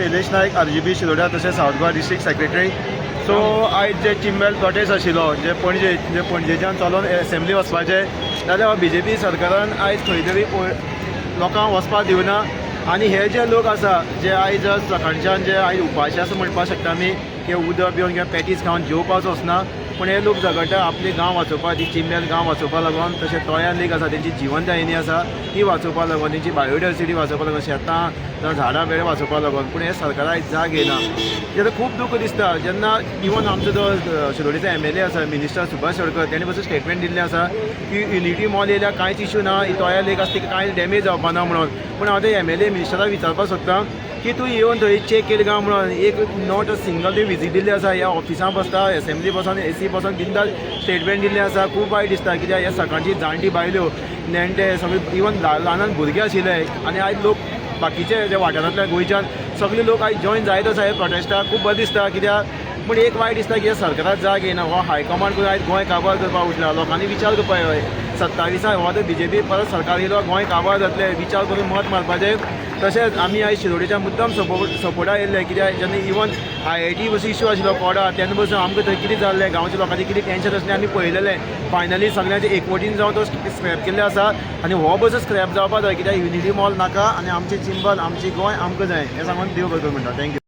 शैलेश नायक RGB Shiroda तशेंच south Goa district secretary. So आयज जे चिंबेल प्रोटेस्ट आशिल्लो जे पणजेच्यान चलोन एसेंब्ली वचपाचें जाल्यार BJP सरकारान आयज खंय तरी लोकांक वचपाक दिवना. आनी हे जे लोक आसा जे आयज सकाळच्यान जे आयज उपाशी आसा म्हणपाक शकता आमी की उदक पिवन किंवा पॅटीस खावन जेवपाक वचना, पूण हे लोक झगडटा आपली गांव वाचोवपाक, ती चिंबेल गांव वाचोवपाक लागून. तशें तोयान लेक आसा तेंची जिवनदायिनी आसा ती वाचोवपाक लागून, तेंची बायोडायवर्सिटी वाचोवपाक लागून, शेतां जावं झाडां बेळ्ळे वाचोवपाक लागून. पूण हे सरकारा आयज जाग येना. तेन्ना खूब दूख दिसता जेन्ना इवन आमचो जो शिरोडेचो MLA आसा मिनिस्टर सुभाष शिरोडकर तेणें पासून स्टेटमेंट दिल्लें आसा की युनिटी मॉल येयल्यार कांयच इश्यू ना, तोया लेक आसा तिका कांय डॅमेज जावपा ना म्हणून. पूण हांव ते MLA मिनिस्टराक विचारपाक सोदतां की तूं येवन थंय चॅक केलें काय म्हणून. एक not a single day visit Delhi आसा, ह्या ऑफिसां बसता, एसेंब्ली बसून AC बसून बिंदास स्टेटमेंट दिल्लें आसा. खूब वायट दिसता कित्याक ह्या सकाळची जाणटी बायल्यो नेणटे सगळे इवन ल्हान भुरगे आशिल्ले आनी आयज लोक बाकीचे जे वाठारांतल्या गोंयच्यान सगळे लोक आयज जॉयन जायत आसा हे प्रोटेस्टाक. खूब बरें दिसता कित्याक. पूण एक वायट दिसता की सरकाराक जाग येना. हो हायकमांड करून आयज गोंय काबार करपाक उठला. लोकांनी विचार करपाक जाय 27 हो जर BJP परत सरकार येयलो गोंय काबार जातले, विचार करून मत मारपाचें. तशेंच आमी आयज शिरोडेच्या मुद्दम सपोर्टाक येयल्ले कित्याक जेन्ना इवन IIT बसून इश्यू आशिल्लो कोडा तेन्ना बसून आमकां थंय कितें जाल्लें, गांवच्या लोकांचें कितें टेंशन आसलें आमी पळयलेलें. फायनली सगळ्यांचे एकवटीन जावन तो स्क्रॅप केल्ले आसा आनी हो बसून स्क्रॅप जावपाक जाय कित्याक युनिटी मॉल नाका आनी आमचें चिंबल आमचें गोंय आमकां जाय हें सांगून देव बरें करूं म्हणटा. थँक्यू.